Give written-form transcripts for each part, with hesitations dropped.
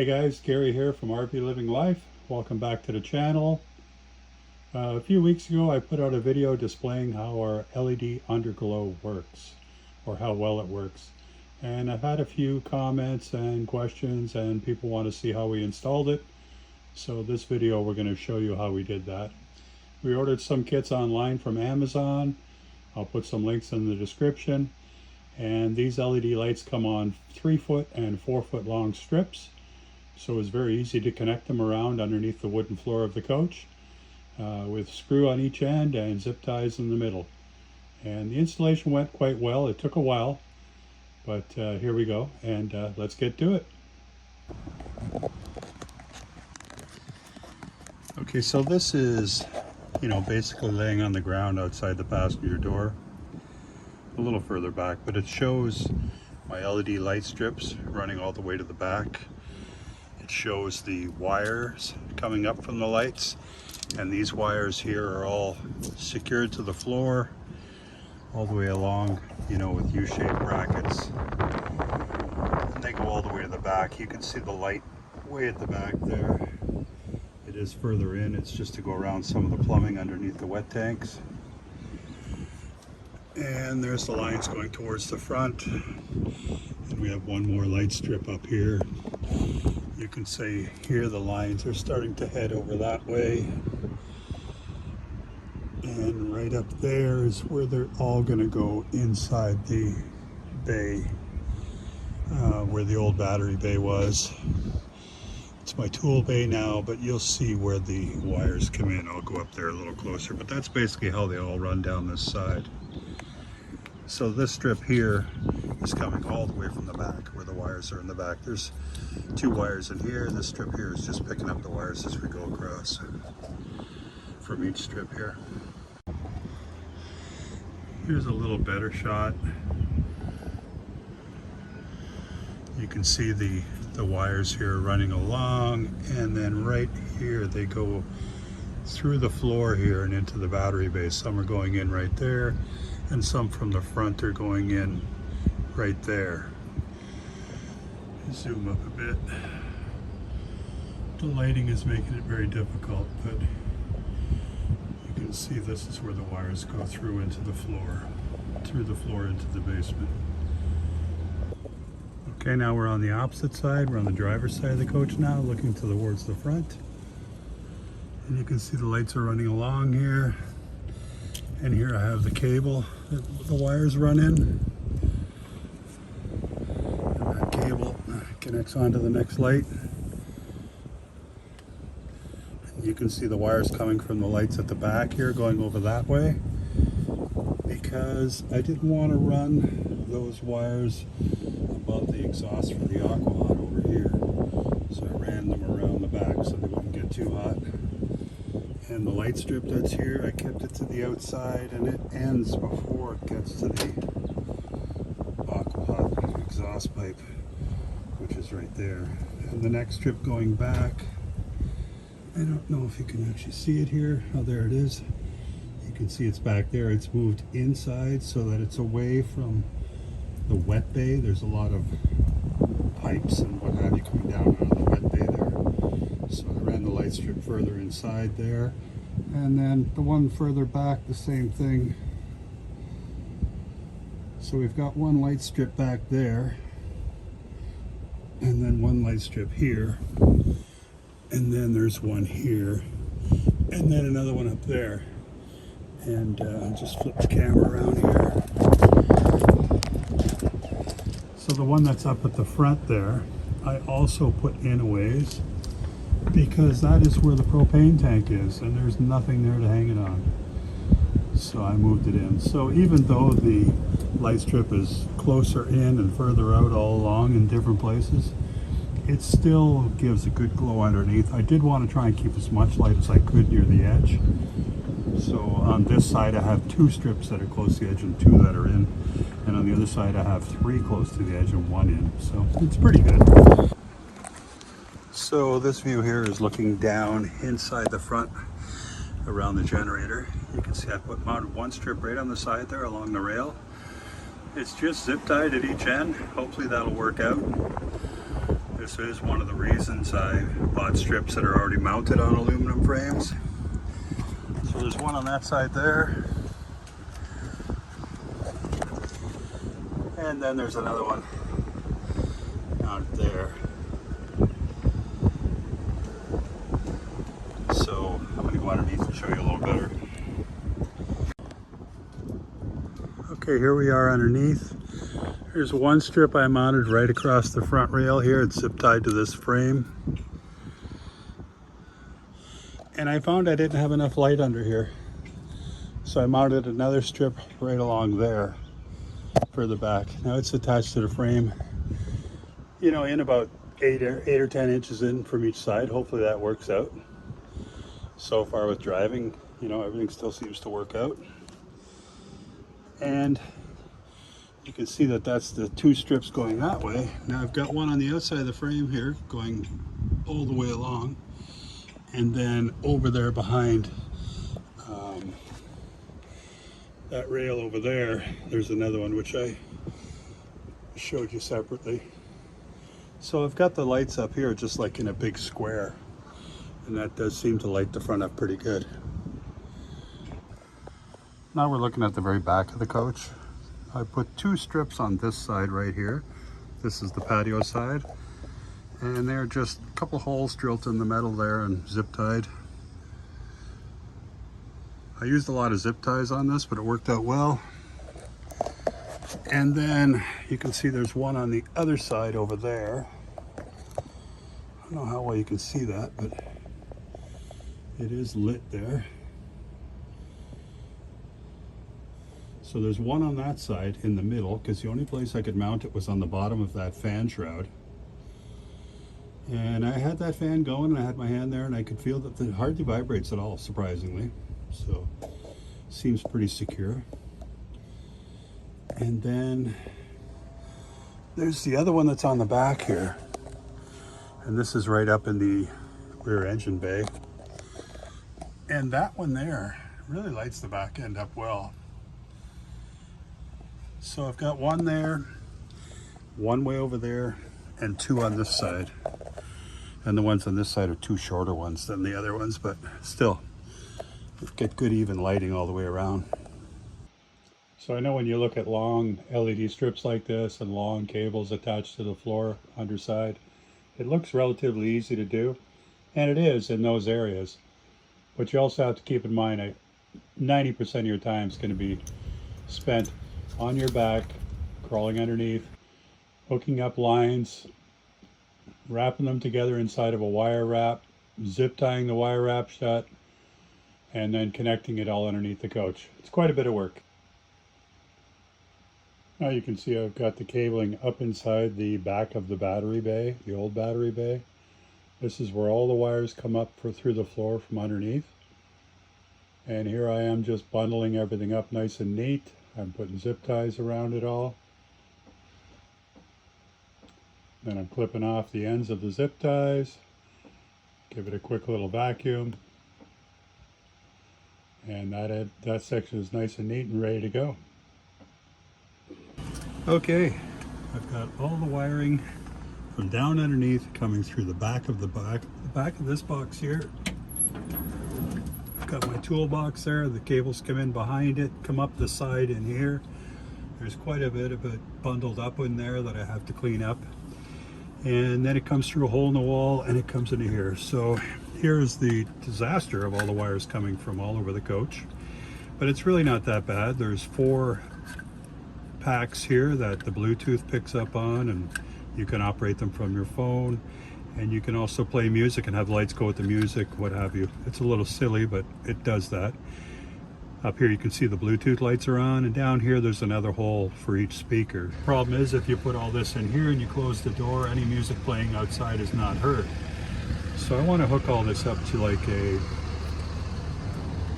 Hey guys, Gary here from RV Living Life. Welcome back to the channel. A few weeks ago I put out a video displaying how our LED Underglow works, or how well it works. And I've had a few comments and questions, and people want to see how we installed it. So this video we're going to show you how we did that. We ordered some kits online from Amazon. I'll put some links in the description. And these LED lights come on 3-foot and 4-foot long strips. So it's very easy to connect them around underneath the wooden floor of the coach with screw on each end and zip ties in the middle. And the installation went quite well. It took a while, but here we go, and let's get to it. Okay, so this is, basically laying on the ground outside the passenger door, a little further back, but it shows my LED light strips running all the way to the back. It shows the wires coming up from the lights, and these wires here are all secured to the floor all the way along, with U-shaped brackets. And they go all the way to the back. You can see the light way at the back there. It is further in. It's just to go around some of the plumbing underneath the wet tanks. And there's the lines going towards the front. And we have one more light strip up here. You can see here the lines are starting to head over that way. And right up there is where they're all going to go inside the bay, where the old battery bay was. It's my tool bay now, but you'll see where the wires come in. I'll go up there a little closer, but that's basically how they all run down this side. So this strip here is coming all the way from the back, where the wires are in the back. There's 2 wires in here. This strip here is just picking up the wires as we go across from each strip here. Here's a little better shot. You can see the wires here running along, and then right here they go through the floor here and into the battery base. Some are going in right there, and some from the front are going in right there. Zoom up a bit. The lighting is making it very difficult, but you can see this is where the wires go through into the floor, through the floor into the basement. Okay, now we're on the opposite side. We're on the driver's side of the coach now, looking towards the front. And you can see the lights are running along here. And here I have the cable that the wires run in. And that cable connects onto the next light. And you can see the wires coming from the lights at the back here going over that way, because I didn't want to run those wires above the exhaust for the aqua hot over here. So I ran them around the back so they wouldn't get too hot. And the light strip that's here, I kept it to the outside, and it ends before it gets to the aqua hot exhaust pipe, which is right there. And the next strip going back, I don't know if you can actually see it here. Oh, there it is. You can see it's back there. It's moved inside so that it's away from the wet bay. There's a lot of pipes and what have you coming down out of the wet bay there. So I ran the light strip further inside there. And then the one further back, the same thing. So we've got one light strip back there, and then one light strip here, and then there's one here, and then another one up there. And I'll just flip the camera around here. So the one that's up at the front there, I also put in a ways, because that is where the propane tank is, and there's nothing there to hang it on. So I moved it in. So even though the light strip is closer in and further out all along in different places, it still gives a good glow underneath. I did want to try and keep as much light as I could near the edge. So on this side I have 2 strips that are close to the edge and 2 that are in. And on the other side I have 3 close to the edge and 1 in. So it's pretty good. So this view here is looking down inside the front around the generator. You can see I mounted 1 strip right on the side there along the rail. It's just zip tied at each end. Hopefully that'll work out. There's this is one of the reasons I bought strips that are already mounted on aluminum frames. So there's one on that side there. And then there's another one out there. So I'm going to go underneath and show you a little better. Okay, here we are underneath. Here's one strip I mounted right across the front rail here. It's zip tied to this frame. And I found I didn't have enough light under here. So I mounted another strip right along there for the back. Now it's attached to the frame, you know, in about 8 or 10 inches in from each side. Hopefully that works out. So far with driving, you know, everything still seems to work out. And you can see that that's the 2 strips going that way. Now I've got one on the outside of the frame here going all the way along, and then over there behind that rail over there, there's another one which I showed you separately. So I've got the lights up here just like in a big square, and that does seem to light the front up pretty good. Now we're looking at the very back of the coach. I put 2 strips on this side right here. This is the patio side, and they're just a couple holes drilled in the metal there and zip tied. I used a lot of zip ties on this, but it worked out well. And then you can see there's one on the other side over there. I don't know how well you can see that, but it is lit there. So there's one on that side in the middle, because the only place I could mount it was on the bottom of that fan shroud. And I had that fan going, and I had my hand there, and I could feel that it hardly vibrates at all, surprisingly. So seems pretty secure. And then there's the other one that's on the back here. And this is right up in the rear engine bay. And that one there really lights the back end up well. So I've got one there, one way over there, and 2 on this side. And the ones on this side are 2 shorter ones than the other ones, but still, get good even lighting all the way around. So I know when you look at long LED strips like this and long cables attached to the floor underside, it looks relatively easy to do, and it is in those areas. But you also have to keep in mind 90% of your time is going to be spent on your back, crawling underneath, hooking up lines, wrapping them together inside of a wire wrap, zip tying the wire wrap shut, and then connecting it all underneath the coach. It's quite a bit of work. Now you can see I've got the cabling up inside the back of the battery bay, the old battery bay. This is where all the wires come up through the floor from underneath. And here I am just bundling everything up nice and neat. I'm putting zip ties around it all. Then I'm clipping off the ends of the zip ties. Give it a quick little vacuum. And that section is nice and neat and ready to go. Okay, I've got all the wiring from down underneath coming through the back of the back of this box here. I've got my toolbox there. The cables come in behind it, come up the side in here. There's quite a bit of it bundled up in there that I have to clean up. And then it comes through a hole in the wall and it comes into here. So here's the disaster of all the wires coming from all over the coach. But it's really not that bad. There's 4 packs here that the Bluetooth picks up on, and you can operate them from your phone. And you can also play music and have lights go with the music, what have you. It's a little silly, but it does that. Up here you can see the Bluetooth lights are on, and down here there's another hole for each speaker. Problem is, if you put all this in here and you close the door, any music playing outside is not heard. So I want to hook all this up to like a,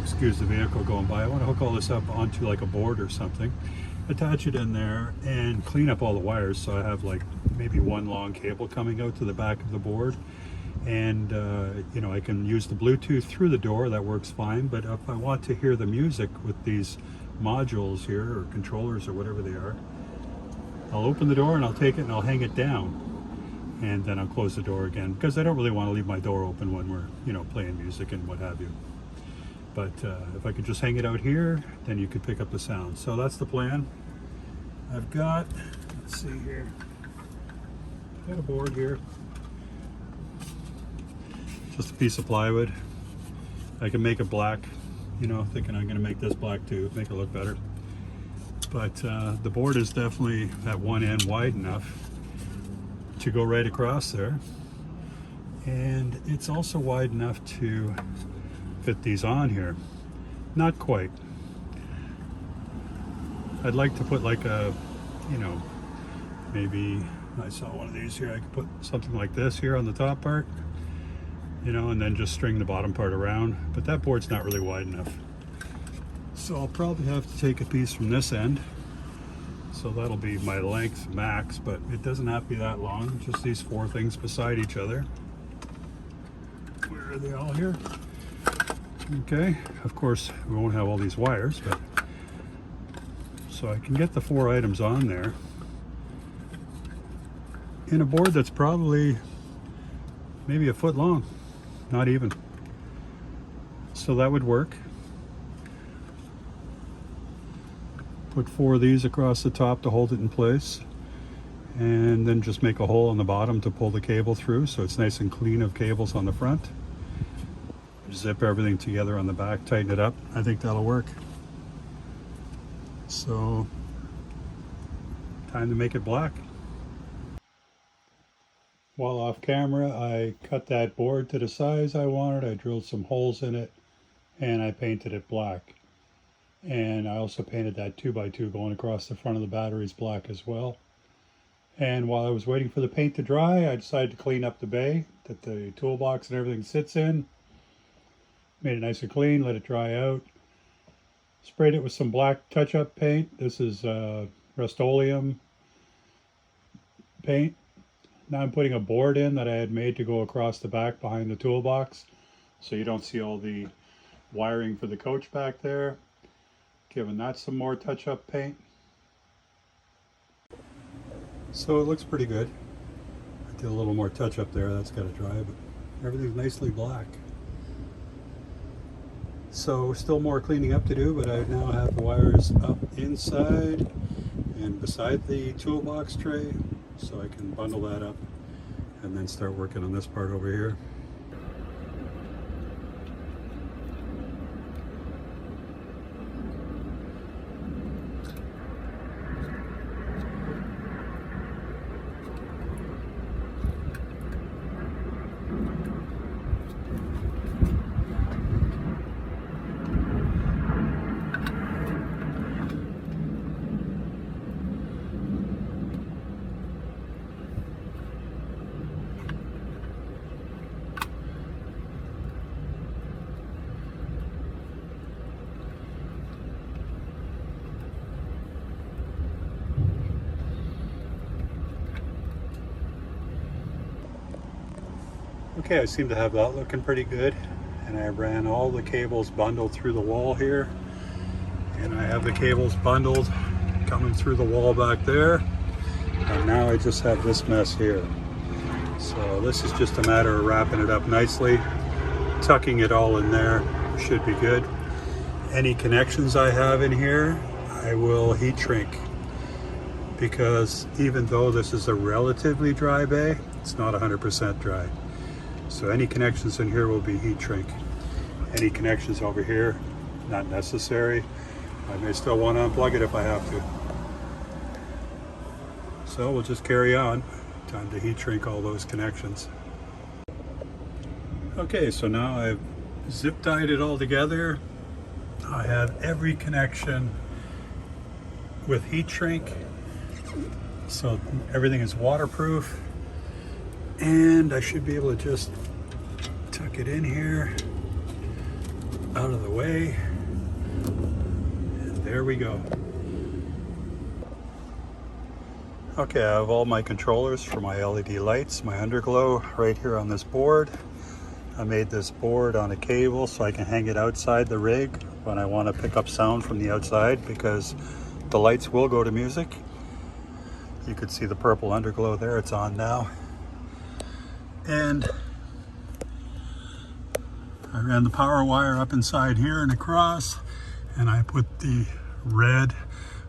excuse the vehicle going by, I want to hook all this up onto like a board or something, attach it in there and clean up all the wires, so I have like maybe one long cable coming out to the back of the board. And you know, I can use the Bluetooth through the door, that works fine. But if I want to hear the music with these modules here, or controllers or whatever they are, I'll open the door and I'll take it and I'll hang it down. and then I'll close the door again, because I don't really want to leave my door open when we're, you know, playing music and what have you. But if I could just hang it out here, then you could pick up the sound. So that's the plan. I've got, let's see here, got a board here, just a piece of plywood. I can make it black, you know, thinking I'm going to make this black too, make it look better. But the board is definitely at one end wide enough to go right across there, and it's also wide enough to fit these on here. Not quite. I'd like to put like a, you know, maybe I saw one of these here, I could put something like this here on the top part, you know, and then just string the bottom part around, but that board's not really wide enough. So I'll probably have to take a piece from this end. So that'll be my length max, but it doesn't have to be that long. Just these four things beside each other. Where are they all here? Okay, of course we won't have all these wires, but so I can get the four items on there in a board that's probably maybe a foot long, not even. So that would work. Put four of these across the top to hold it in place, and then just make a hole on the bottom to pull the cable through so it's nice and clean of cables on the front. Zip everything together on the back, tighten it up. I think that'll work. So, time to make it black. While off camera, I cut that board to the size I wanted. I drilled some holes in it, and I painted it black. And I also painted that 2x2 going across the front of the batteries black as well. And while I was waiting for the paint to dry, I decided to clean up the bay that the toolbox and everything sits in. Made it nice and clean, let it dry out. Sprayed it with some black touch-up paint. This is Rust-Oleum paint. Now I'm putting a board in that I had made to go across the back behind the toolbox, so you don't see all the wiring for the coach back there. Giving that some more touch-up paint. So it looks pretty good. I did a little more touch-up there, that's got to dry, but everything's nicely black. So still more cleaning up to do, but I now have the wires up inside and beside the toolbox tray, so I can bundle that up and then start working on this part over here. Okay, I seem to have that looking pretty good, and I ran all the cables bundled through the wall here, and I have the cables bundled coming through the wall back there, and now I just have this mess here. So this is just a matter of wrapping it up nicely, tucking it all in there, should be good. Any connections I have in here, I will heat shrink, because even though this is a relatively dry bay, it's not 100% dry. So any connections in here will be heat shrink. Any connections over here, not necessary. I may still want to unplug it if I have to. So we'll just carry on. Time to heat shrink all those connections. Okay, so now I've zip tied it all together. I have every connection with heat shrink, so everything is waterproof. And I should be able to just tuck it in here, out of the way, and there we go. Okay, I have all my controllers for my LED lights, my underglow, right here on this board. I made this board on a cable so I can hang it outside the rig when I want to pick up sound from the outside, because the lights will go to music. You could see the purple underglow there, it's on now. And I ran the power wire up inside here and across, and I put the red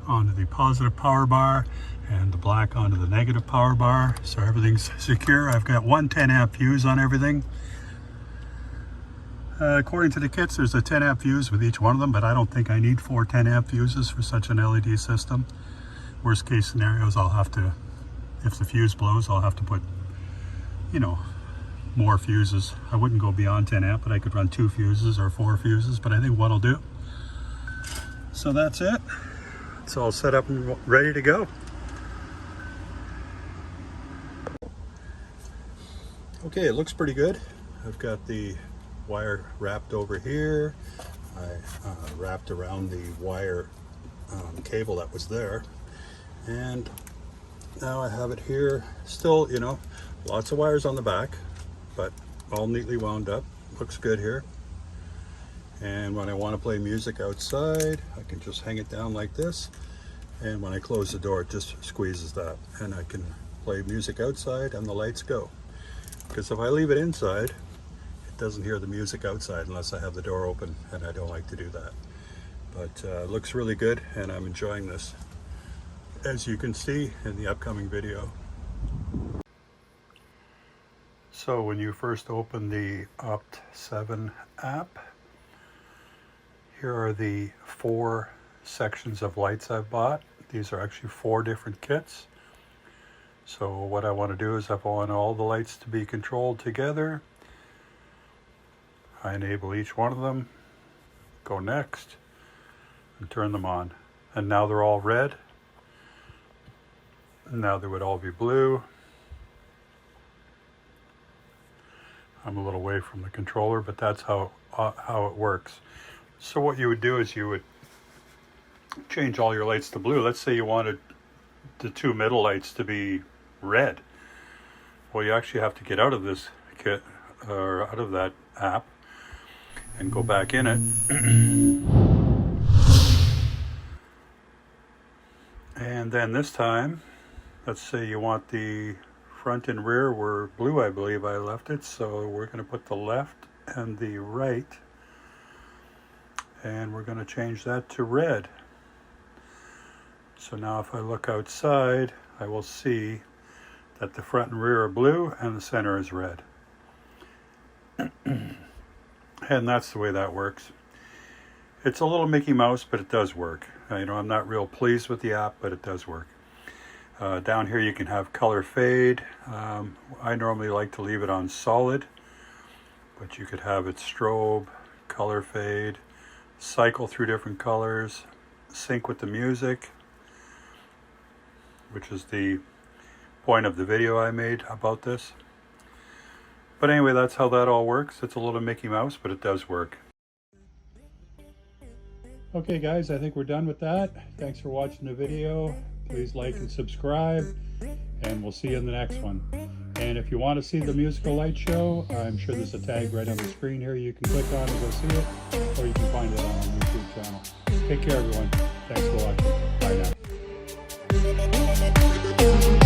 onto the positive power bar and the black onto the negative power bar, so everything's secure. I've got one 10 amp fuse on everything. According to the kits, there's a 10 amp fuse with each one of them, but I don't think I need 4 10 amp fuses for such an LED system. Worst case scenarios, I'll have to, if the fuse blows, I'll have to put, you know, more fuses. I wouldn't go beyond 10 amp, but I could run 2 fuses or 4 fuses, but I think one will do. So that's it. It's all set up and ready to go. Okay, it looks pretty good. I've got the wire wrapped over here. I wrapped around the wire cable that was there, and now I have it here. Still, you know, lots of wires on the back, but all neatly wound up. Looks good here. And when I want to play music outside, I can just hang it down like this, and when I close the door, it just squeezes that, and I can play music outside and the lights go. Because if I leave it inside, it doesn't hear the music outside unless I have the door open, and I don't like to do that. But it looks really good, and I'm enjoying this, as you can see in the upcoming video. So when you first open the Opt7 app, here are the 4 sections of lights I've bought. These are actually 4 different kits. So what I want to do is I want all the lights to be controlled together. I enable each one of them, go next, and turn them on. And now they're all red. Now they would all be blue. I'm a little away from the controller, but that's how it works. So what you would do is you would change all your lights to blue. Let's say you wanted the 2 middle lights to be red. Well, you actually have to get out of this kit, or out of that app, and go back in it. And then this time, let's say you want the front and rear were blue, I believe I left it, so we're going to put the left and the right, and we're going to change that to red. So now if I look outside, I will see that the front and rear are blue and the center is red. And that's the way that works. It's a little Mickey Mouse, but it does work. You know, I'm not real pleased with the app, but it does work. Down here you can have color fade. I normally like to leave it on solid, but you could have it strobe, color fade, cycle through different colors, sync with the music, which is the point of the video I made about this. But anyway, that's how that all works. It's a little Mickey Mouse, but it does work. Okay guys, I think we're done with that. Thanks for watching the video. Please like and subscribe, and we'll see you in the next one. And if you want to see the musical light show, I'm sure there's a tag right on the screen here you can click on and go see it, or you can find it on the YouTube channel. Take care everyone. Thanks for watching. Bye now.